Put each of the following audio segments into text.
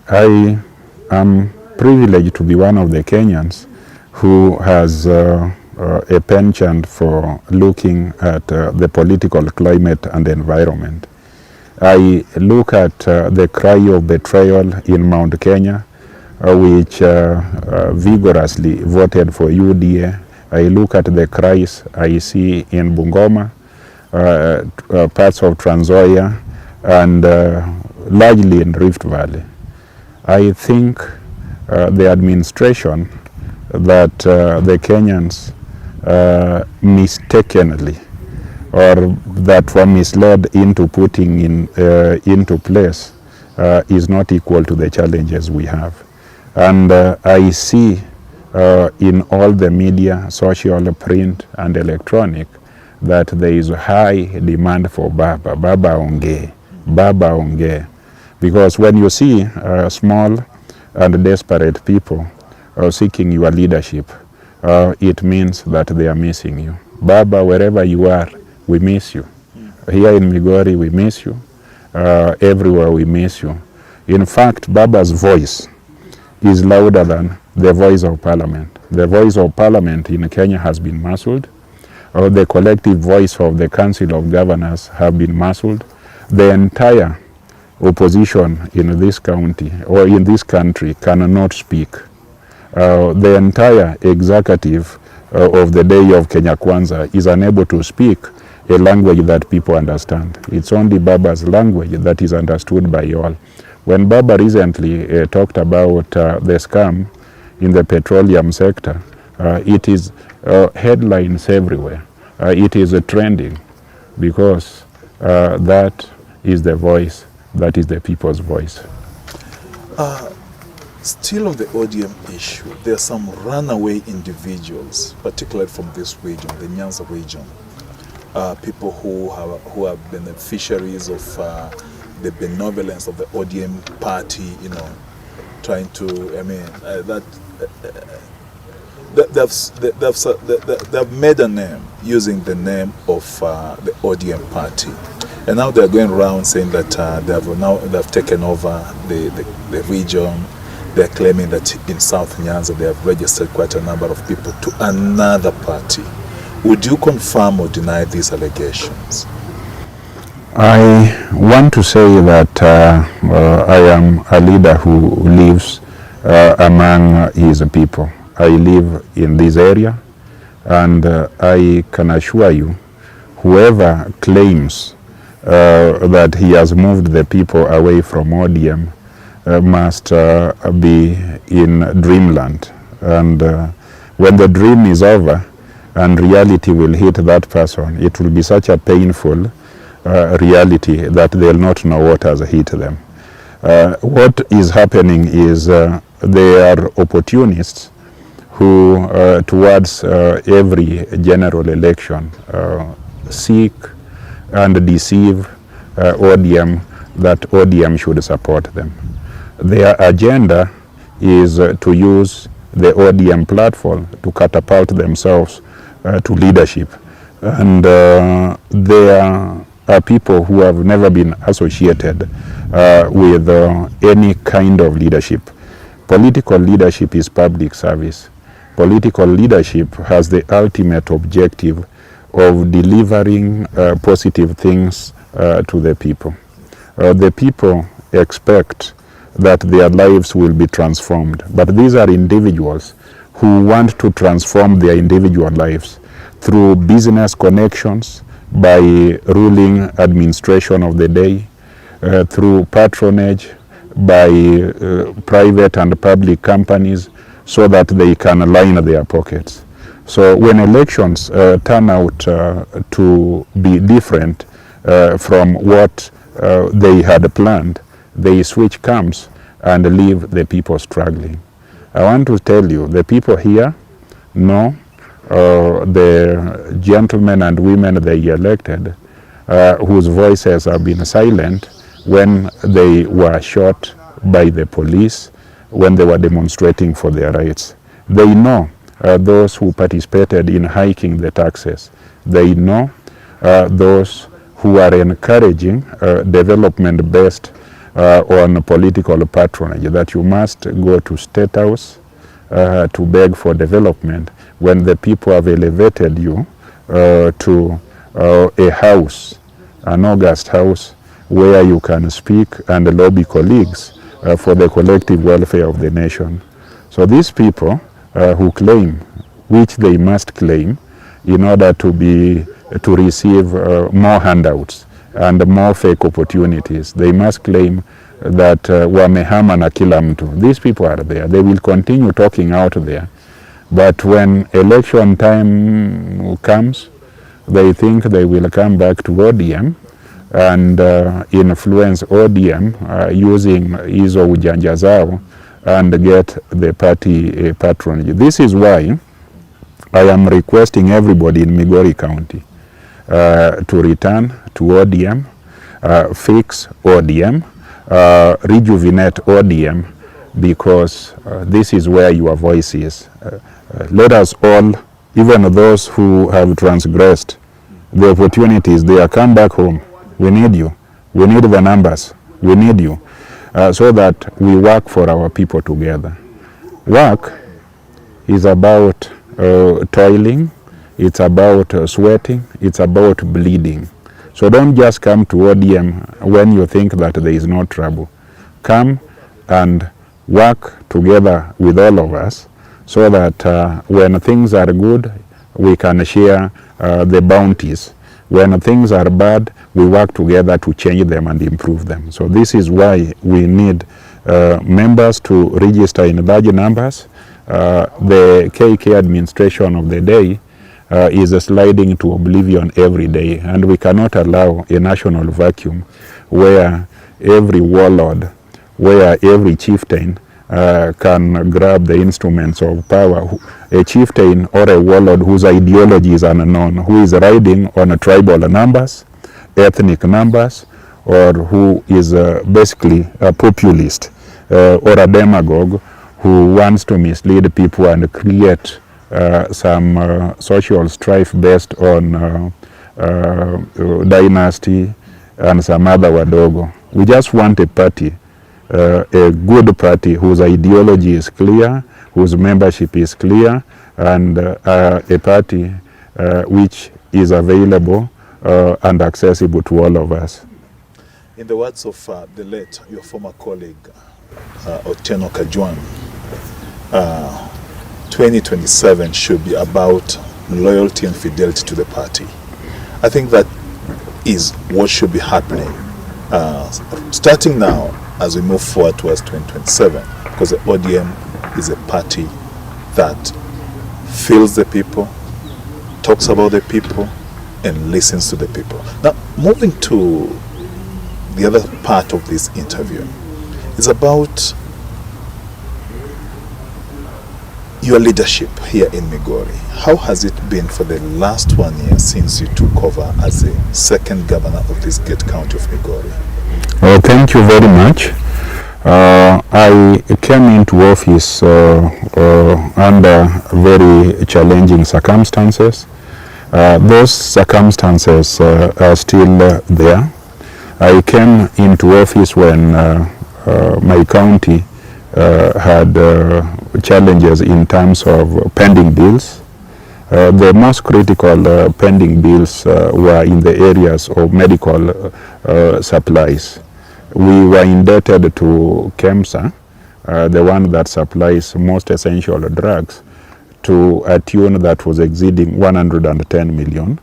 I am privileged to be one of the Kenyans who has a penchant for looking at the political climate and environment. I look at the cry of betrayal in Mount Kenya, which vigorously voted for UDA. I look at the cries I see in Bungoma, parts of Trans Nzoia, and largely in Rift Valley. I think the administration that the Kenyans mistakenly or that were misled into putting into place is not equal to the challenges we have. And I see in all the media, social, print, and electronic, that there is a high demand for Baba Onge. Because when you see small and desperate people seeking your leadership, it means that they are missing you. Baba, wherever you are, we miss you. Here in Migori, we miss you. Everywhere we miss you. In fact, Baba's voice is louder than the voice of Parliament. The voice of Parliament in Kenya has been muzzled. The collective voice of the Council of Governors have been muzzled. The entire opposition in this county or in this country cannot speak. The entire executive of the day of Kenya Kwanza is unable to speak a language that people understand. It's only Baba's language that is understood by all. When Baba recently talked about the scam in the petroleum sector, it is headlines everywhere. It is trending because that is the voice, that is the people's voice. Still on the ODM issue, there are some runaway individuals, particularly from this region, the Nyanza region, people who are beneficiaries of the benevolence of the ODM party, you know, trying to, they've made a name using the name of the ODM party. And now they're going around saying that they've taken over the region. They're claiming that in South Nyanza they have registered quite a number of people to another party. Would you confirm or deny these allegations? I want to say that I am a leader who lives among his people. I live in this area, and I can assure you, whoever claims that he has moved the people away from ODM must be in dreamland. And when the dream is over and reality will hit that person, it will be such a painful reality that they'll not know what has hit them. What is happening is they are opportunists who towards every general election seek and deceive ODM that ODM should support them. Their agenda is to use the ODM platform to catapult themselves to leadership. And there are people who have never been associated with any kind of leadership. Political leadership is public service. Political leadership has the ultimate objective of delivering positive things to the people. The people expect that their lives will be transformed, but these are individuals who want to transform their individual lives through business connections, by ruling administration of the day, through patronage, by private and public companies, so that they can line their pockets. So when elections turn out to be different from what they had planned, they switch camps and leave the people struggling. I want to tell you, the people here know the gentlemen and women they elected, whose voices have been silent when they were shot by the police, when they were demonstrating for their rights. They know those who participated in hiking the taxes. They know those who are encouraging development-based on political patronage, that you must go to State House to beg for development when the people have elevated you to a house, an august house, where you can speak and lobby colleagues for the collective welfare of the nation. So these people who claim, which they must claim, in order to receive more handouts and more fake opportunities, they must claim that wamehama na kila mtu. These people are there. They will continue talking out there. But when election time comes, they think they will come back to ODM and influence ODM using hizo ujanja zao and get the party patronage. This is why I am requesting everybody in Migori County to return to ODM, fix ODM, rejuvenate ODM, because this is where your voice is. Let us all, even those who have transgressed the opportunities, they are come back home. We need you. We need the numbers. We need you. So that we work for our people together. Work is about toiling, it's about sweating, it's about bleeding. So don't just come to ODM when you think that there is no trouble. Come and work together with all of us so that when things are good, we can share the bounties. When things are bad, we work together to change them and improve them. So this is why we need members to register in large numbers. The KK administration of the day is sliding to oblivion every day, and we cannot allow a national vacuum where every warlord, where every chieftain can grab the instruments of power. A chieftain or a warlord whose ideology is unknown, who is riding on tribal numbers, ethnic numbers, or who is basically a populist or a demagogue who wants to mislead people and create some social strife based on dynasty and some other wadogo. We just want a party, a good party whose ideology is clear, whose membership is clear, and a party which is available and accessible to all of us. In the words of the late, your former colleague, Otieno Kajwang, 2027 should be about loyalty and fidelity to the party. I think that is what should be happening starting now as we move forward towards 2027, because the ODM is a party that feels the people, talks about the people, and listens to the people. Now, moving to the other part of this interview is about your leadership here in Migori. How has it been for the last 1 year since you took over as the second governor of this great county of Migori? Well, thank you very much. I came into office under very challenging circumstances. Those circumstances are still there. I came into office when my county had challenges in terms of pending bills. The most critical pending bills were in the areas of medical supplies. We were indebted to KEMSA, the one that supplies most essential drugs, to a tune that was exceeding 110 million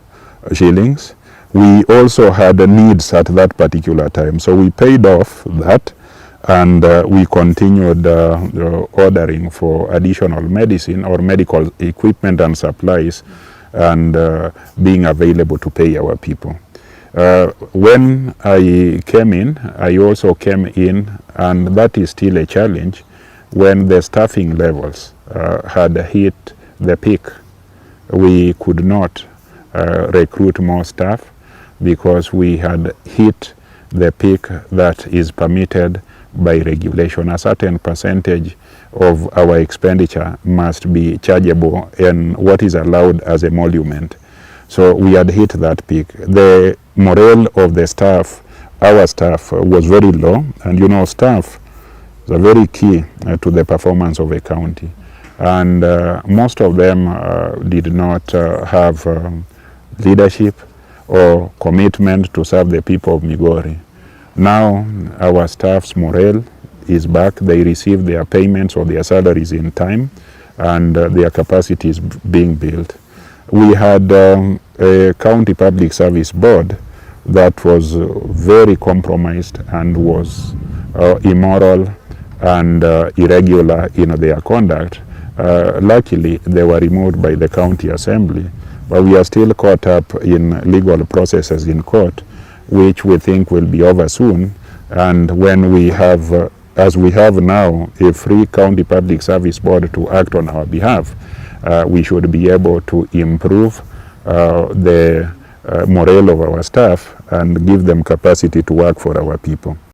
shillings. We also had needs at that particular time, so we paid off that, and we continued ordering for additional medicine or medical equipment and supplies, and being available to pay our people. When I came in, I also came in, and that is still a challenge, when the staffing levels had hit the peak. We could not recruit more staff because we had hit the peak that is permitted by regulation. A certain percentage of our expenditure must be chargeable in what is allowed as emolument. So we had hit that peak. The morale of the staff our staff was very low, and you know, staff is very key to the performance of a county, and most of them did not have leadership or commitment to serve the people of Migori. Now our staff's morale is back. They receive their payments or their salaries in time, and their capacity is being built. We had a county public service board that was very compromised and was immoral and irregular in their conduct. Luckily, they were removed by the county assembly, but we are still caught up in legal processes in court, which we think will be over soon. And when we have, as we have now, a free county public service board to act on our behalf, we should be able to improve the morale of our staff and give them capacity to work for our people.